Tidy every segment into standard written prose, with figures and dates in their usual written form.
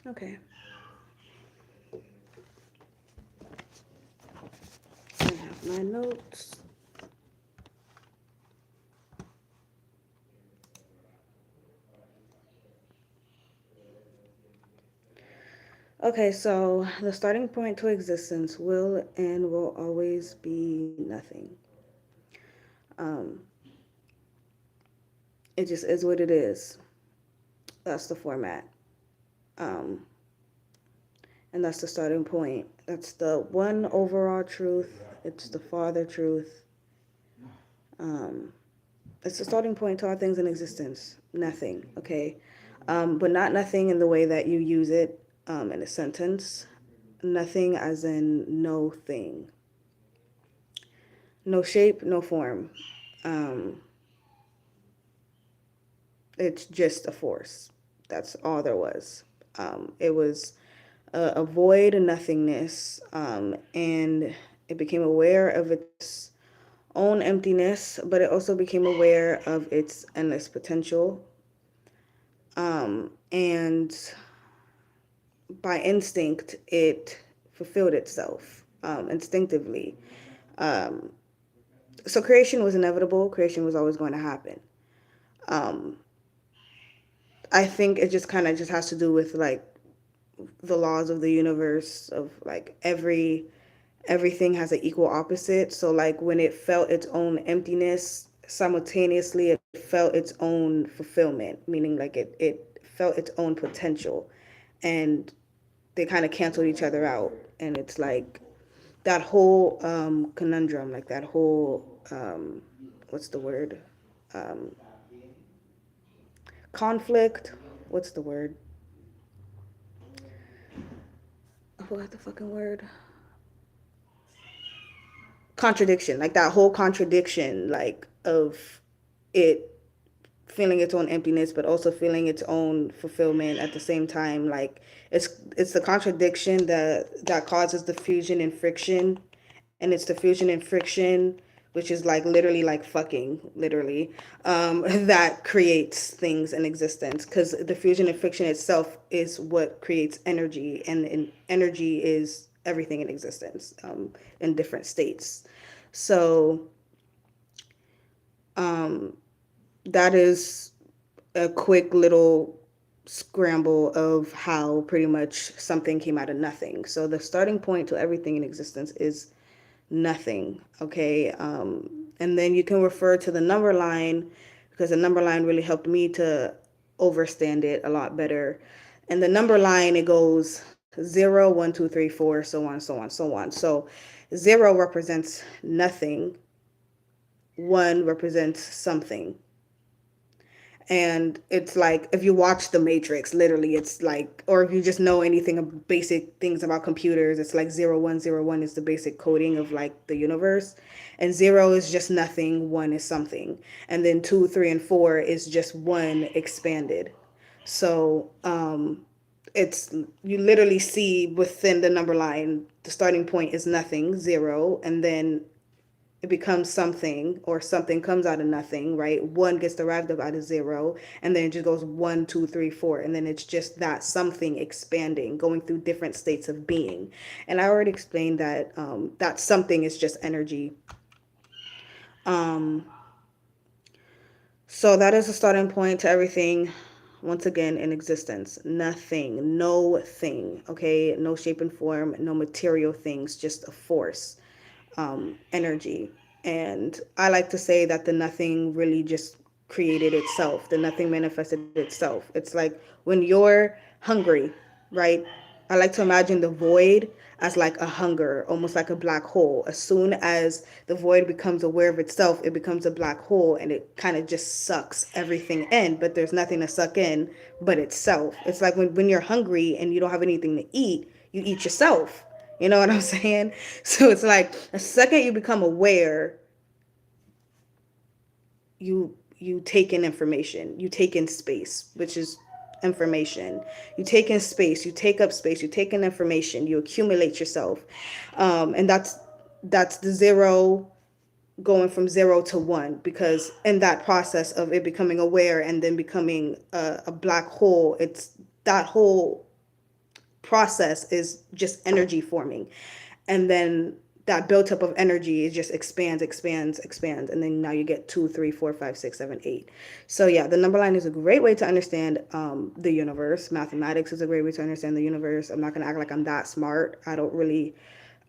Okay. I have my notes. Okay, so the starting point to existence will and will always be nothing. Um, it just is what it is. That's the format. Um, and that's the starting point. That's the one overall truth. It's the father truth. Um, it's the starting point to all things in existence. Nothing, okay? But not nothing in the way that you use it in a sentence. Nothing as in no thing. No shape, no form. Um, it's just a force. That's all there was. It was a void, a nothingness, and it became aware of its own emptiness, but it also became aware of its endless potential. And by instinct, it fulfilled itself instinctively. Um, so creation was inevitable. Creation was always going to happen. Um, I think it just kind of just has to do with like the laws of the universe of like everything has an equal opposite. So like when it felt its own emptiness, simultaneously it felt its own fulfillment, meaning like it felt its own potential. And they kind of canceled each other out. And it's like that whole conundrum, like that whole what's the word? Um, conflict. What's the word? I forgot the fucking word. Contradiction, like that whole contradiction, like of it feeling its own emptiness but also feeling its own fulfillment at the same time. Like it's the contradiction that causes the fusion and friction, and it's the fusion and friction, which is like literally like fucking literally, that creates things in existence, because the fusion and friction itself is what creates energy, and energy is everything in existence, in different states. So that is a quick little scramble of how pretty much something came out of nothing. So the starting point to everything in existence is nothing, okay? And then you can refer to the number line, because the number line really helped me to overstand it a lot better. And the number line, it goes 0, 1, 2, 3, 4, so on, so on, so on. So 0 represents nothing, 1 represents something. And it's like if you watch The Matrix, literally it's like, or if you just know anything of basic things about computers, it's like 0, 1, 0, 1 is the basic coding of like the universe, and 0 is just nothing, 1 is something, and then 2, 3, and 4 is just 1 expanded. So it's, you literally see within the number line, the starting point is nothing, 0, and then it becomes something, or something comes out of nothing, right? 1 gets derived out of 0, and then it just goes 1, 2, 3, 4, and then it's just that something expanding, going through different states of being. And I already explained that that something is just energy. Um, so that is a starting point to everything. Once again, in existence, nothing, no thing, okay? No shape and form, no material things, just a force, energy. And I like to say that the nothing really just created itself. The nothing manifested itself. It's like when you're hungry, right? I like to imagine the void as like a hunger, almost like a black hole. As soon as the void becomes aware of itself, it becomes a black hole, and it kind of just sucks everything in, but there's nothing to suck in but itself. It's like when you're hungry and you don't have anything to eat, you eat yourself. You know what I'm saying? So it's like the second you become aware, you take in information, you take in space, which is information. You take in space, you take up space, you take in information, you accumulate yourself, and that's the 0 going from 0 to 1, because in that process of it becoming aware and then becoming a black hole, it's that whole process is just energy forming. And then that buildup of energy is just expands, expands, expands, and then now you get 2, 3, 4, 5, 6, 7, 8. So yeah, the number line is a great way to understand the universe. Mathematics is a great way to understand the universe. I'm not gonna act like I'm that smart. I don't really.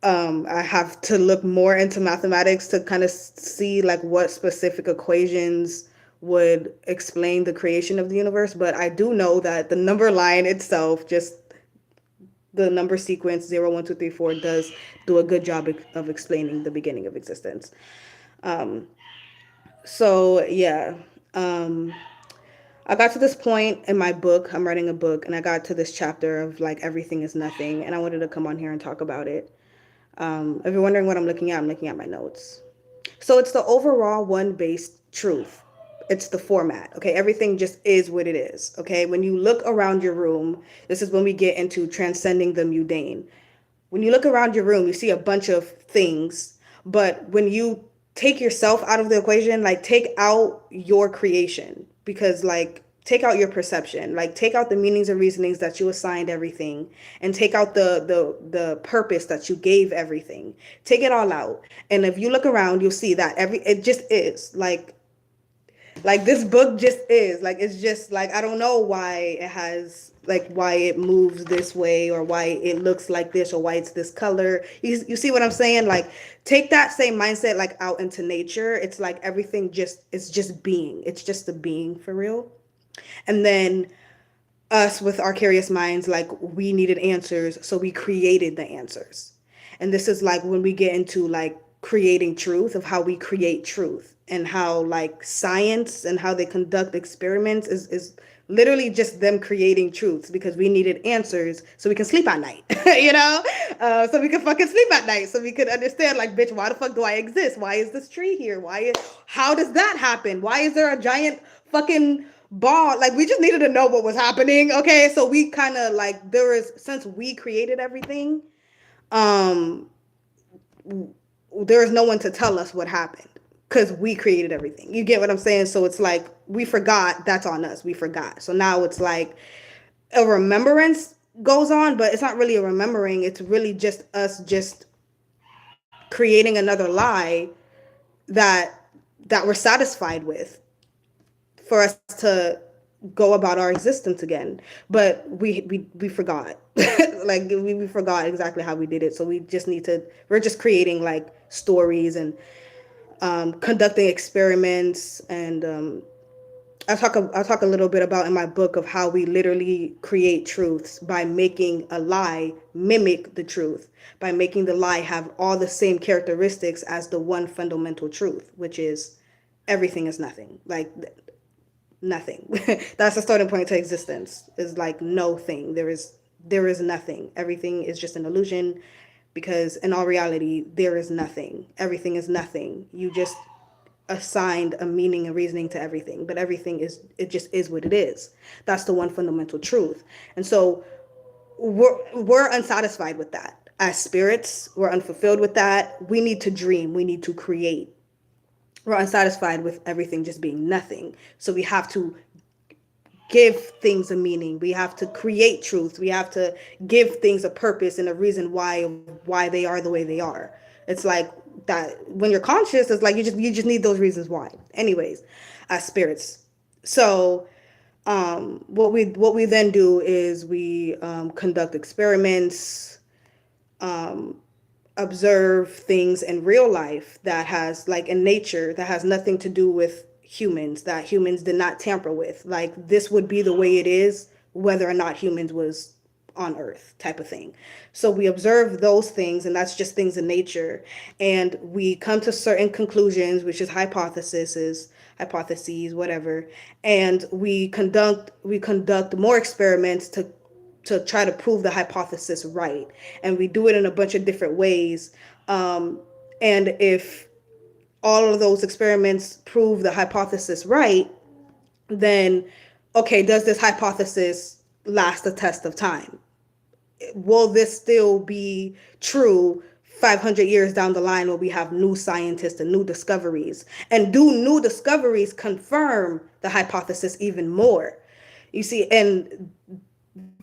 I have to look more into mathematics to kind of see like what specific equations would explain the creation of the universe. But I do know that the number line itself, just the number sequence 0, 1, 2, 3, 4, does do a good job of explaining the beginning of existence. Um, so yeah, um, I got to this point in my book. I'm writing a book, and I got to this chapter of like everything is nothing, and I wanted to come on here and talk about it. If you're wondering what I'm looking at my notes. So it's the overall one based truth. It's the format. Okay. Everything just is what it is. Okay. When you look around your room, this is when we get into transcending the mundane. When you look around your room, you see a bunch of things, but when you take yourself out of the equation, like take out your creation, because like take out your perception, like take out the meanings and reasonings that you assigned everything, and take out the purpose that you gave everything. Take it all out. And if you look around, you'll see that every it just is like this book just is like it's just like I don't know why it has like why it moves this way or why it looks like this or why it's this color. You see what I'm saying? Like take that same mindset like out into nature. It's like everything just it's just being. It's just the being for real. And then us with our curious minds, like we needed answers, so we created the answers. And this is like when we get into like creating truth, of how we create truth, and how like science and how they conduct experiments is literally just them creating truths, because we needed answers so we can sleep at night. You know, so we can fucking sleep at night, so we could understand like, bitch, why the fuck do I exist? Why is this tree here? How does that happen? Why is there a giant fucking ball? Like we just needed to know what was happening. Okay, so we kind of like there is, since we created everything, um there is no one to tell us what happened, because we created everything. You get what I'm saying? So it's like we forgot. That's on us. We forgot. So now it's like a remembrance goes on, but it's not really a remembering. It's really just us just creating another lie that we're satisfied with, for us to go about our existence again. But we forgot. Like we forgot exactly how we did it. So we just need to, we're just creating like stories and conducting experiments. And I'll talk a little bit about in my book of how we literally create truths by making a lie mimic the truth, by making the lie have all the same characteristics as the one fundamental truth, which is everything is nothing. Like nothing. That's the starting point to existence, is like no thing. There is nothing. Everything is just an illusion, because in all reality there is nothing. Everything is nothing. You just assigned a meaning and reasoning to everything, but everything is, it just is what it is. That's the one fundamental truth. And so we're unsatisfied with that. As spirits, we're unfulfilled with that. We need to dream. We need to create. We're unsatisfied with everything just being nothing. So we have to give things a meaning. We have to create truth. We have to give things a purpose and a reason why they are the way they are. It's like that when you're conscious, it's like you just need those reasons why. Anyways, as spirits. So what we then do is we conduct experiments, um, observe things in real life that has like in nature that has nothing to do with humans, that humans did not tamper with. Like this would be the way it is whether or not humans was on earth, type of thing. So we observe those things, and that's just things in nature, and we come to certain conclusions, which is hypotheses, whatever. And we conduct more experiments to try to prove the hypothesis right. And we do it in a bunch of different ways. And if all of those experiments prove the hypothesis right, then, okay, does this hypothesis last the test of time? Will this still be true 500 years down the line when we have new scientists and new discoveries? And do new discoveries confirm the hypothesis even more? You see, and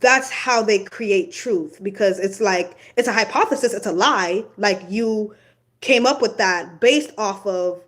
That's how they create truth, because it's like it's a hypothesis, it's a lie. Like you came up with that based off of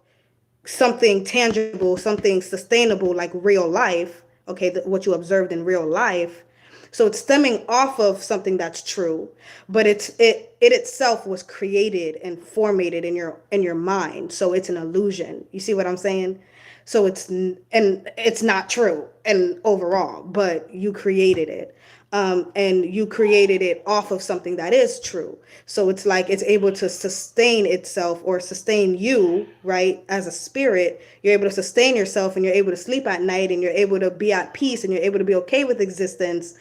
something tangible, something sustainable, like real life, okay, what you observed in real life. So it's stemming off of something that's true, but it itself was created and formatted in your mind. So it's an illusion. You see what I'm saying? So and it's not true and overall, but you created it. And you created it off of something that is true. So it's like it's able to sustain itself or sustain you, right? As a spirit, you're able to sustain yourself and you're able to sleep at night and you're able to be at peace and you're able to be okay with existence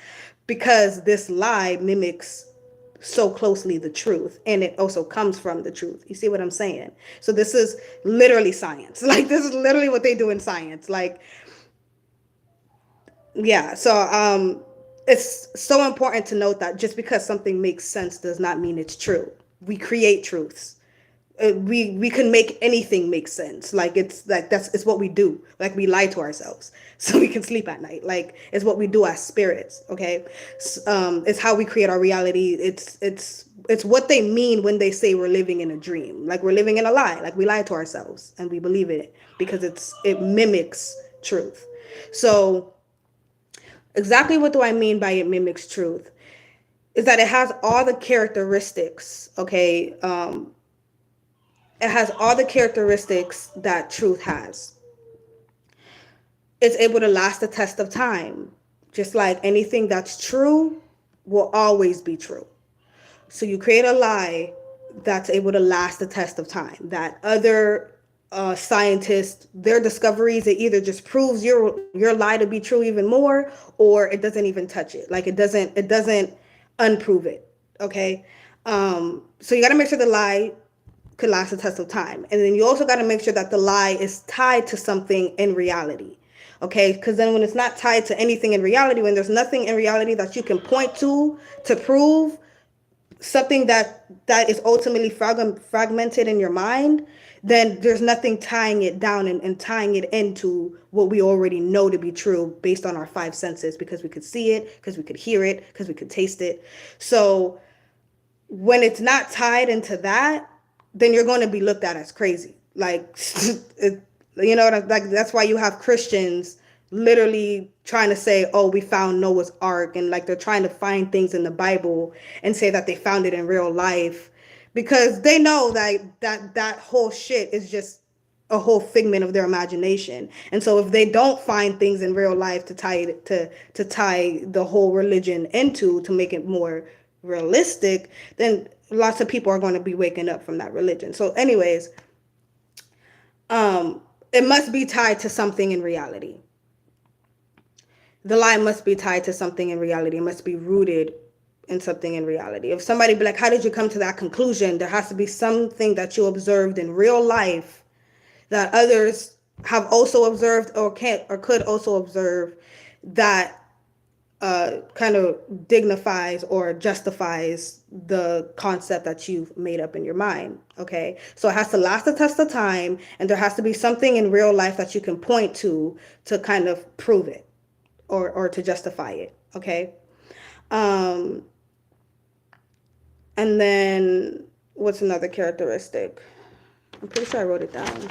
because this lie mimics so closely the truth, and it also comes from the truth. You see what I'm saying? So this is literally science. Like this is literally what they do in science. Like yeah, so it's so important to note that just because something makes sense does not mean it's true. We create truths. We can make anything make sense. Like it's like it's what we do. Like we lie to ourselves so we can sleep at night. Like it's what we do as spirits. Okay, it's how we create our reality. It's what they mean when they say we're living in a dream. Like we're living in a lie. Like we lie to ourselves and we believe it because it mimics truth. So exactly what do I mean by it mimics truth? Is that it has all the characteristics, okay? It has all the characteristics that truth has. It's able to last the test of time. Just like anything that's true will always be true. So you create a lie that's able to last the test of time. That other scientists, their discoveries, it either just proves your lie to be true even more, or it doesn't even touch it. Like it doesn't unprove it. Okay, so you got to make sure the lie could last the test of time, and then you also got to make sure that the lie is tied to something in reality. Okay, because then when it's not tied to anything in reality, when there's nothing in reality that you can point to prove something that is ultimately fragmented in your mind, then there's nothing tying it down and tying it into what we already know to be true based on our five senses, because we could see it, because we could hear it, because we could taste it. So when it's not tied into that, then you're going to be looked at as crazy. Like it, like that's why you have Christians literally trying to say, oh, we found Noah's ark, and like they're trying to find things in the Bible and say that they found it in real life, because they know that whole shit is just a whole figment of their imagination. And so if they don't find things in real life to tie it to tie the whole religion into, to make it more realistic, then lots of people are going to be waking up from that religion. So anyways, it must be tied to something in reality. The lie must be tied to something in reality. It must be rooted in something in reality. If somebody be like, how did you come to that conclusion? There has to be something that you observed in real life that others have also observed or could also observe, that kind of dignifies or justifies the concept that you've made up in your mind. Okay, so it has to last the test of time, and there has to be something in real life that you can point to kind of prove it, or to justify it. Okay, and then what's another characteristic? I'm pretty sure I wrote it down.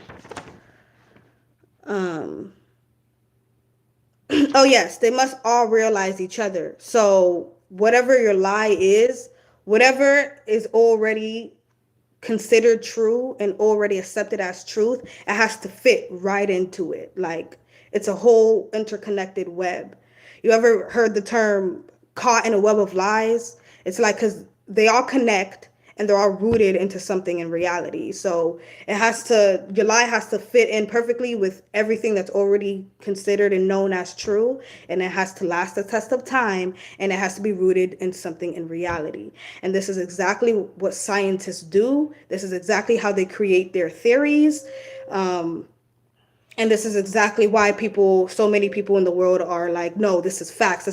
Oh yes, they must all realize each other. So whatever your lie is, whatever is already considered true and already accepted as truth, it has to fit right into it. Like it's a whole interconnected web. You ever heard the term caught in a web of lies? It's like, because they all connect and they're all rooted into something in reality. So your lie has to fit in perfectly with everything that's already considered and known as true. And it has to last the test of time, and it has to be rooted in something in reality. And this is exactly what scientists do. This is exactly how they create their theories. And this is exactly why so many people in the world are like, no, this is facts.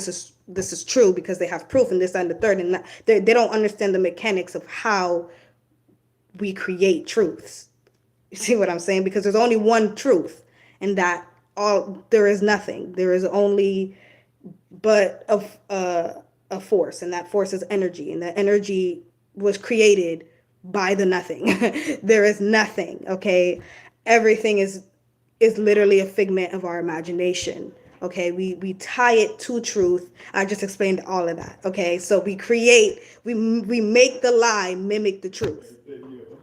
This is true, because they have proof, and this and the third. And they don't understand the mechanics of how we create truths. You see what I'm saying? Because there's only one truth, and that there is nothing. There is only but of a force, and that force is energy, and that energy was created by the nothing. There is nothing, okay? Everything is literally a figment of our imagination. Okay, we tie it to truth. I just explained all of that. Okay, so we make the lie mimic the truth.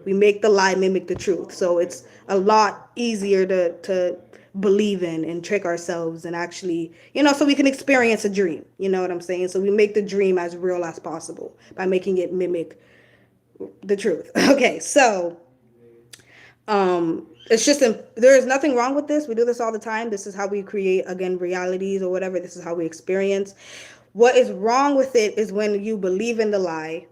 We make the lie mimic the truth. So it's a lot easier to believe in and trick ourselves and actually, so we can experience a dream. You know what I'm saying? So we make the dream as real as possible by making it mimic the truth. Okay, so it's just there is nothing wrong with this. We do this all the time. This is how we create, again, realities or whatever. This is how we experience. What is wrong with it is when you believe in the lie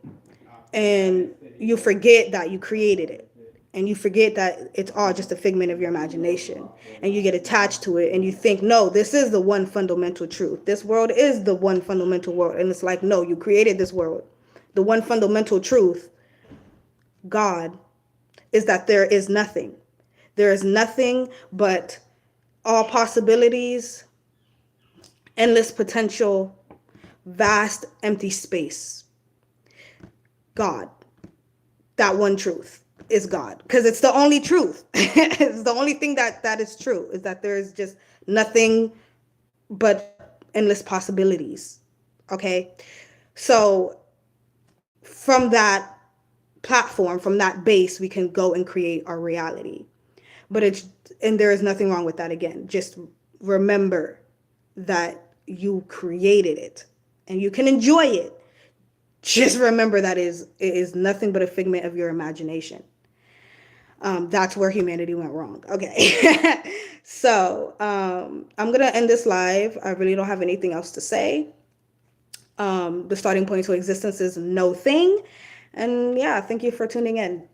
and you forget that you created it, and you forget that it's all just a figment of your imagination, and you get attached to it, and you think, no, this is the one fundamental truth. This world is the one fundamental world. And it's like, no, you created this world. The one fundamental truth, God, is that there is nothing. There is nothing but all possibilities, endless potential, vast empty space. God, that one truth is God, because it's the only truth. It's the only thing that is true, is that there is just nothing but endless possibilities. Okay, so from that platform, from that base, we can go and create our reality. But and there is nothing wrong with that. Again, just remember that you created it and you can enjoy it. Just remember that it is nothing but a figment of your imagination. That's where humanity went wrong. Okay. So I'm going to end this live. I really don't have anything else to say. The starting point to existence is no thing. And yeah, thank you for tuning in.